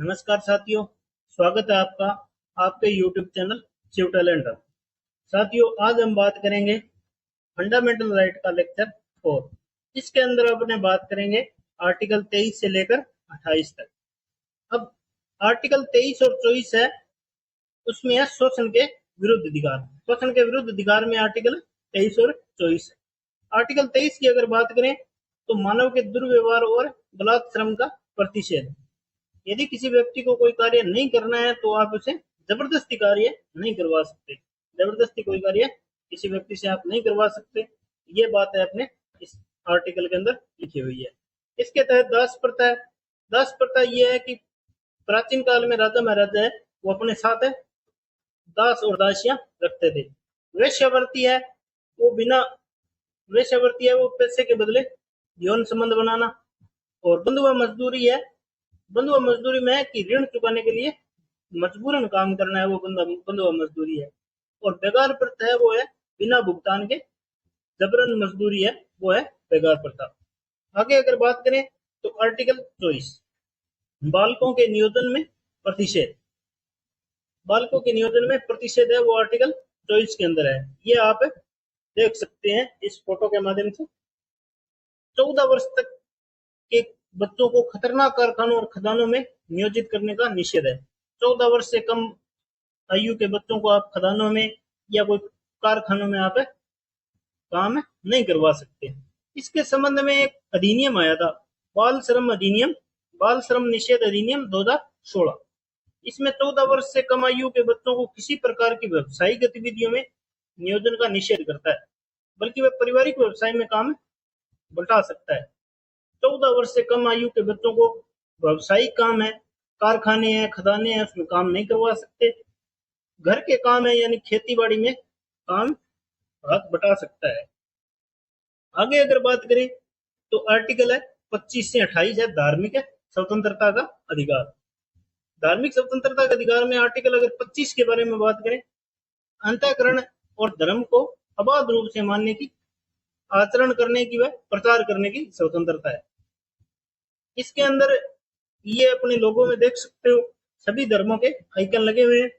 नमस्कार साथियों, स्वागत है आपका आपके YouTube channel Shiv talent hub. साथियों, आज हम बात करेंगे फंडामेंटल राइट का लेक्चर 4। इसके अंदर अपने बात करेंगे आर्टिकल 23 से लेकर 28 तक। अब आर्टिकल 23 और 24 है, उसमें है शोषण के विरुद्ध अधिकार। शोषण के विरुद्ध अधिकार में आर्टिकल 23 और 24 है। आर्टिकल 23 की अगर बात करें तो मानव के दुर्व्यवहार और बलात्श्रम का प्रतिषेध। यदि किसी व्यक्ति को कोई कार्य नहीं करना है तो आप उसे जबरदस्ती कार्य नहीं करवा सकते। जबरदस्ती कोई कार्य किसी व्यक्ति से आप नहीं करवा सकते। ये बात है अपने इस आर्टिकल के अंदर लिखी हुई है। इसके तहत दास प्रथा है। दास प्रथा ये है कि प्राचीन काल में राजा महाराजा है वो अपने साथ है दास और दासियां रखते थे। वेश्यावृत्ति है वो बिना वेश्यावृत्ति है वो पैसे के बदले यौन संबंध बनाना। और बंधुआ मजदूरी है। बंधुआ मजदूरी में है कि ऋण चुकाने के लिए मजबूरन काम करना है, वो बंधुआ मजदूरी है। और बेगार प्रथा है वो है बिना भुगतान के जबरन मजदूरी है, वो है बेगार प्रथा। आगे अगर बात करें तो आर्टिकल 24 बालकों के नियोजन में प्रतिषेध। बालकों के नियोजन में प्रतिषेध है वो आर्टिकल 24 के अंदर है। ये आप देख सकते हैं इस फोटो के माध्यम से। 14 वर्ष तक के बच्चों को खतरनाक कारखानों और खदानों में नियोजित करने का निषेध है। 14 वर्ष से कम आयु के बच्चों को आप खदानों में या कोई कारखानों में आप काम नहीं करवा सकते। इसके संबंध में एक अधिनियम आया था, बाल श्रम अधिनियम, बाल श्रम निषेध अधिनियम 2016। इसमें 14 वर्ष से कम आयु के बच्चों को किसी प्रकार की व्यवसायिक गतिविधियों में नियोजन का निषेध करता है, बल्कि वह पारिवारिक व्यवसाय में काम बंटा सकता है। 14 वर्ष से कम आयु के बच्चों को व्यवसायिक काम है, कारखाने हैं, खदाने हैं, उसमें काम नहीं करवा सकते। घर के काम है यानी खेती बाड़ी में काम हाथ बटा सकता है। आगे अगर बात करें तो आर्टिकल है 25 से 28 है धार्मिक स्वतंत्रता का अधिकार। धार्मिक स्वतंत्रता के अधिकार में आर्टिकल अगर 25 के बारे में बात करें, अंतःकरण और धर्म को अबाध रूप से मानने की, आचरण करने की व प्रचार करने की स्वतंत्रता है। इसके अंदर ये अपने लोगों में देख सकते हो सभी धर्मों के आइकन लगे हुए हैं।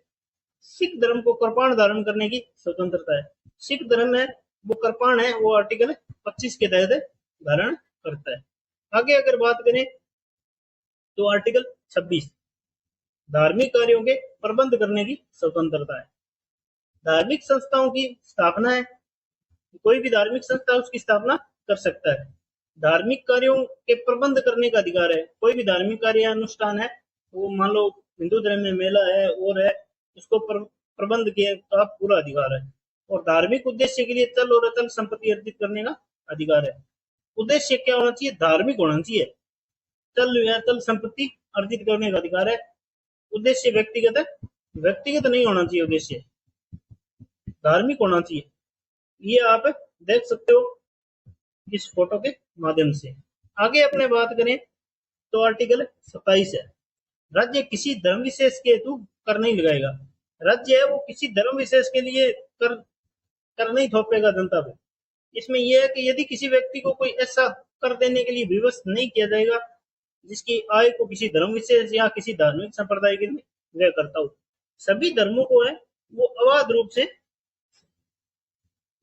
सिख धर्म को कृपाण धारण करने की स्वतंत्रता है। सिख धर्म है वो कृपाण है, वो आर्टिकल 25 के तहत धारण करता है। आगे अगर बात करें तो आर्टिकल 26 धार्मिक कार्यों के प्रबंध करने की स्वतंत्रता है। धार्मिक संस्थाओं की स्थापना है, कोई भी धार्मिक संस्था उसकी स्थापना कर सकता है। धार्मिक कार्यों के प्रबंध करने का अधिकार है। कोई भी धार्मिक कार्य अनुष्ठान है, वो मान लो हिंदू धर्म में मेला है और है, उसको प्रबंध किया का पूरा अधिकार है। और धार्मिक उद्देश्य के लिए चल और अचल संपत्ति अर्जित करने का अधिकार है। उद्देश्य क्या होना चाहिए? धार्मिक होना चाहिए। चल या अचल संपत्ति अर्जित करने का अधिकार है। उद्देश्य व्यक्तिगत नहीं होना चाहिए, उद्देश्य धार्मिक होना चाहिए। ये आप देख सकते हो इस फोटो के माध्यम से। आगे अपने बात करें तो आर्टिकल 27 है राज्य किसी धर्म विशेष के हेतु कर नहीं लगाएगा। राज्य है वो किसी धर्म विशेष के लिए कर नहीं थोपेगा जनता पे। इसमें यह है कि यदि किसी व्यक्ति को कोई ऐसा कर देने के लिए विवश नहीं किया जाएगा जिसकी आय को किसी धर्म विशेष या किसी धार्मिक संप्रदाय के लिए व्यय करता हो। सभी धर्मों को है वो अबाध रूप से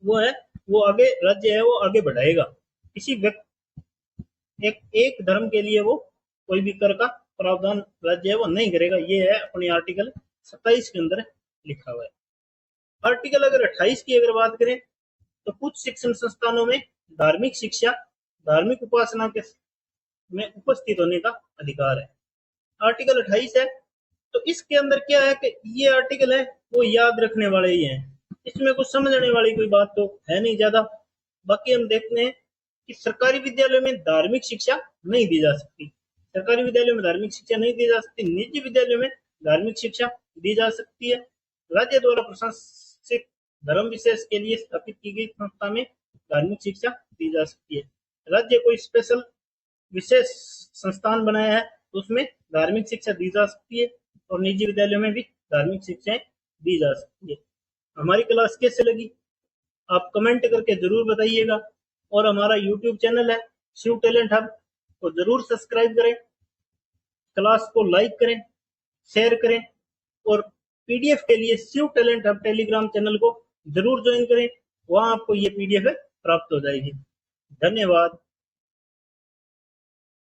वो आगे राज्य है वो आगे बढ़ाएगा। किसी व्यक्ति एक धर्म के लिए वो कोई भी कर का प्रावधान राज्य है वो नहीं करेगा। ये है अपने आर्टिकल 27 के अंदर लिखा हुआ है। आर्टिकल अगर 28 की अगर बात करें तो कुछ शिक्षण संस्थानों में धार्मिक शिक्षा, धार्मिक उपासना के में उपस्थित होने का अधिकार है। आर्टिकल 28 है। तो इसके अंदर क्या है कि ये आर्टिकल है वो याद रखने वाले ही हैं। इसमें कुछ समझने वाली कोई बात तो है नहीं ज्यादा। बाकी हम देखते हैं कि सरकारी विद्यालयों में धार्मिक शिक्षा नहीं दी जा सकती। सरकारी विद्यालयों में धार्मिक शिक्षा नहीं दी जा सकती। निजी विद्यालयों में धार्मिक शिक्षा दी जा सकती है। राज्य द्वारा प्रशासित धर्म विशेष के लिए स्थापित की गई संस्था में धार्मिक शिक्षा दी जा सकती है। राज्य कोई स्पेशल विशेष संस्थान बनाया है तो उसमें धार्मिक शिक्षा दी जा सकती है। और निजी विद्यालयों में भी धार्मिक शिक्षाएं दी जा सकती है। हमारी क्लास कैसे लगी आप कमेंट करके जरूर बताइएगा। और हमारा YouTube चैनल है शिव टैलेंट हब, तो जरूर सब्सक्राइब करें। क्लास को लाइक करें, शेयर करें और पीडीएफ के लिए Shiv talent hub telegram channel को जरूर ज्वाइन करें। वहां आपको ये पीडीएफ प्राप्त हो जाएगी। धन्यवाद।